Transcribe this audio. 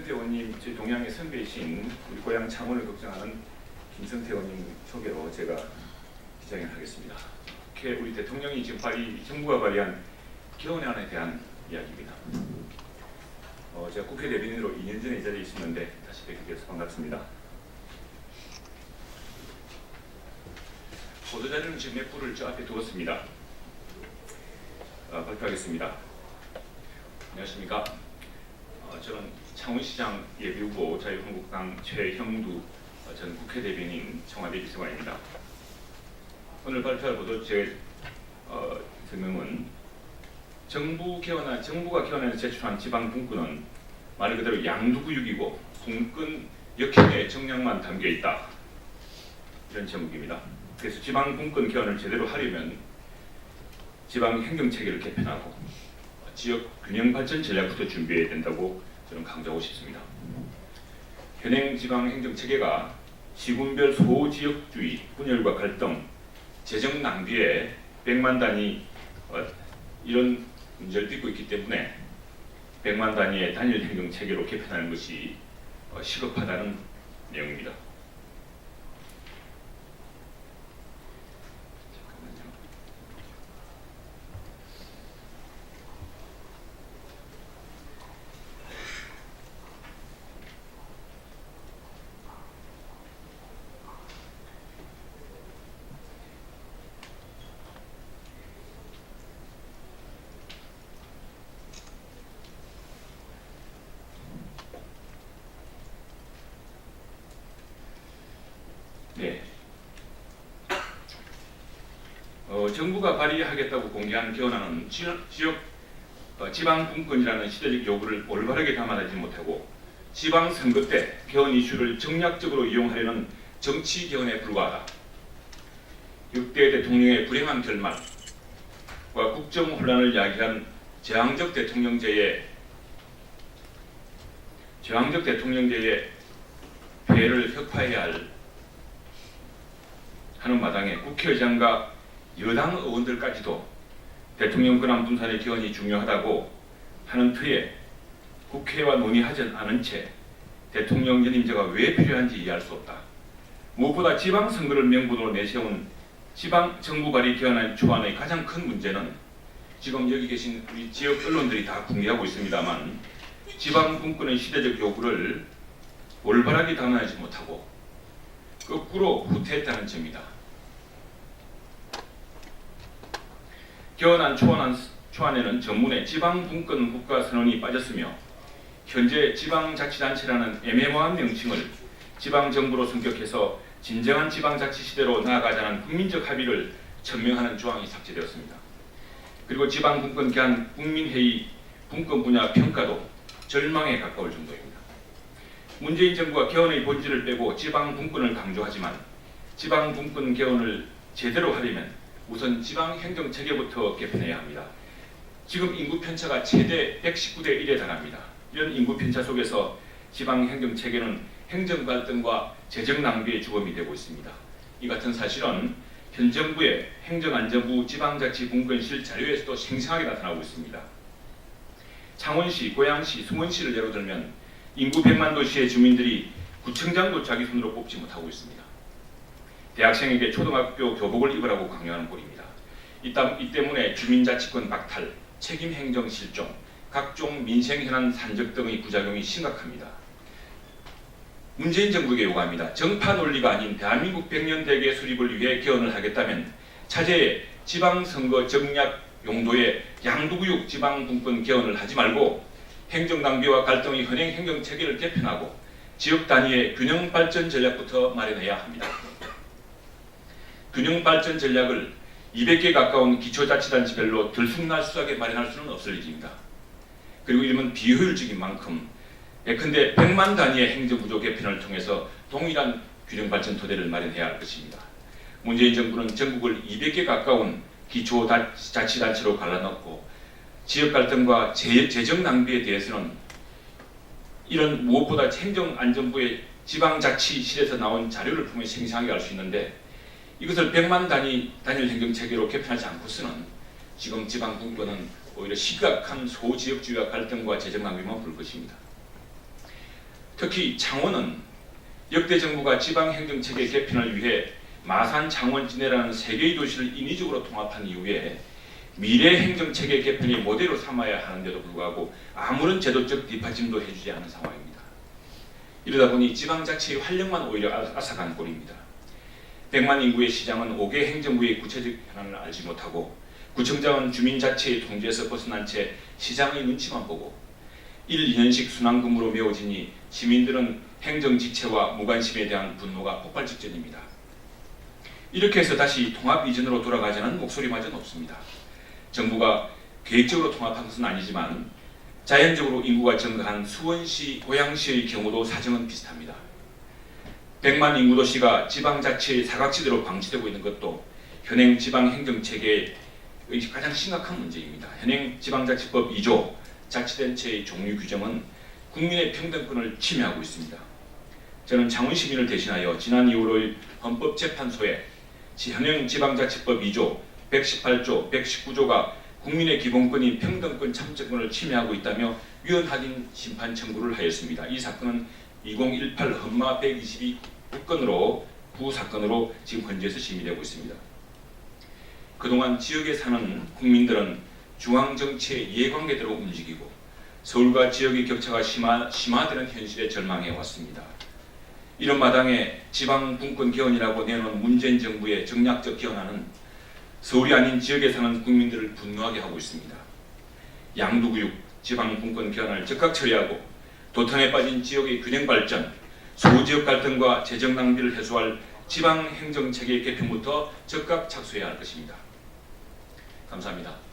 김성태 의원님, 제 동양의 선배이신 우리 고향 창원을 걱정하는 김성태 의원님 소개로 제가 기자회견을 하겠습니다. 우리 대통령이 지금 정부가 발의한 개헌안에 대한 이야기입니다. 제가 국회 대변인으로 2년 전에 이 자리에 있었는데 다시 뵙게 돼서 반갑습니다. 보도자료는 지금 몇 부를 저 앞에 두었습니다. 발표하겠습니다. 안녕하십니까. 저는 창원시장 예비후보 자유한국당 최형두 전 국회 대변인 청와대 비서관입니다. 오늘 발표할 보도 제 설명은 정부가 개헌안에 제출한 지방분권은 말 그대로 양두구육이고 분권 역행의 정량만 담겨 있다. 이런 제목입니다. 그래서 지방분권 개헌을 제대로 하려면 지방행정체계를 개편하고 지역 균형 발전 전략부터 준비해야 된다고 저는 강조하고 싶습니다. 현행 지방행정체계가 시군별 소지역주의, 분열과 갈등, 재정 낭비에 100만 단위 이런 문제를 빚고 있기 때문에 100만 단위의 단일 행정체계로 개편하는 것이 시급하다는 내용입니다. 네. 정부가 발의하겠다고 공개한 개헌안은 지방분권이라는 시대적 요구를 올바르게 담아내지 못하고 지방선거 때 개헌 이슈를 정략적으로 이용하려는 정치 개헌에 불과하다. 6대 대통령의 불행한 결말과 국정 혼란을 야기한 제왕적 대통령제의 폐해를 혁파해야 하는 마당에 국회의장과 여당 의원들까지도 대통령 권한 분산의 개헌이 중요하다고 하는 터에 국회와 논의하지 않은 채 대통령 연임제가 왜 필요한지 이해할 수 없다. 무엇보다 지방선거를 명분으로 내세운 지방정부 발의 개헌안 초안의 가장 큰 문제는 지금 여기 계신 우리 지역 언론들이 다 공개하고 있습니다만 지방분권의 시대적 요구를 올바르게 담아내지 못하고 거꾸로 후퇴했다는 점이다. 개헌안 초안에는 전문에 지방분권 국가선언이 빠졌으며 현재 지방자치단체라는 애매모호한 명칭을 지방정부로 성격해서 진정한 지방자치 시대로 나아가자는 국민적 합의를 천명하는 조항이 삭제되었습니다. 그리고 지방분권 개헌 국민회의 분권 분야 평가도 절망에 가까울 정도입니다. 문재인 정부가 개헌의 본질을 빼고 지방분권을 강조하지만 지방분권 개헌을 제대로 하려면 우선 지방행정체계부터 개편해야 합니다. 지금 인구 편차가 최대 119대 1에 달합니다. 이런 인구 편차 속에서 지방행정체계는 행정갈등과 재정낭비의 주범이 되고 있습니다. 이 같은 사실은 현 정부의 행정안전부 지방자치분권실 자료에서도 생생하게 나타나고 있습니다. 창원시, 고양시, 수원시를 예로 들면 인구 100만 도시의 주민들이 구청장도 자기 손으로 뽑지 못하고 있습니다. 대학생에게 초등학교 교복을 입으라고 강요하는 꼴입니다. 이 때문에 주민자치권 박탈, 책임행정 실종, 각종 민생현안 산적 등의 부작용이 심각합니다. 문재인 정부에게 요구합니다. 정파 논리가 아닌 대한민국 100년 대계 수립을 위해 개헌을 하겠다면 차제에 지방선거 정략 용도의 양두구육 지방분권 개헌을 하지 말고 행정낭비와 갈등의 현행 행정체계를 개편하고 지역 단위의 균형 발전 전략부터 마련해야 합니다. 균형 발전 전략을 200개 가까운 기초자치단체별로 들쑥날쑥하게 마련할 수는 없을 일입니다. 그리고 이러면 비효율적인 만큼 예컨대 100만 단위의 행정구조 개편을 통해서 동일한 균형 발전 토대를 마련해야 할 것입니다. 문재인 정부는 전국을 200개 가까운 기초자치단체로 갈라놓고 지역 갈등과 재정 낭비에 대해서는 이런 무엇보다 행정안전부의 지방자치실에서 나온 자료를 보면 생생하게 알 수 있는데 이것을 100만 단위 단일 행정체계로 개편하지 않고서는 지금 지방분권은 오히려 심각한 소지역주의와 갈등과 재정 낭비만 부를 것입니다. 특히 창원은 역대 정부가 지방행정체계 개편을 위해 마산 창원진해라는 세 개의 도시를 인위적으로 통합한 이후에 미래 행정체계 개편의 모델로 삼아야 하는데도 불구하고 아무런 제도적 뒷받침도 해주지 않은 상황입니다. 이러다 보니 지방자치의 활력만 오히려 앗아간 꼴입니다. 100만 인구의 시장은 5개 행정부의 구체적 현안을 알지 못하고 구청장은 주민자치의 통제에서 벗어난 채 시장의 눈치만 보고 1, 2년씩 순환근무로 메워지니 시민들은 행정지체와 무관심에 대한 분노가 폭발 직전입니다. 이렇게 해서 다시 통합 이전으로 돌아가자는 목소리마저는 없습니다. 정부가 계획적으로 통합한 것은 아니지만 자연적으로 인구가 증가한 수원시, 고양시의 경우도 사정은 비슷합니다. 100만 인구 도시가 지방자치의 사각지대로 방치되고 있는 것도 현행 지방행정체계의 가장 심각한 문제입니다. 현행 지방자치법 2조 자치단체의 종류 규정은 국민의 평등권을 침해하고 있습니다. 저는 창원시민을 대신하여 지난 2월 5일 헌법재판소에 현행 지방자치법 2조 118조, 119조가 국민의 기본권인 평등권 참정권을 침해하고 있다며 위헌 심판 청구를 하였습니다. 이 사건은 2018 헌마 122건으로 구사건으로 지금 헌재에서 심의되고 있습니다. 그동안 지역에 사는 국민들은 중앙정치의 이해관계대로 움직이고 서울과 지역의 격차가 심화되는 현실에 절망해 왔습니다. 이런 마당에 지방분권 개헌이라고 내놓은 문재인 정부의 정략적 개헌안은 서울이 아닌 지역에 사는 국민들을 분노하게 하고 있습니다. 양도구육, 지방분권 개헌을 즉각 처리하고 도탄에 빠진 지역의 균형 발전, 소지역 갈등과 재정 낭비를 해소할 지방행정체계 개편부터 즉각 착수해야 할 것입니다. 감사합니다.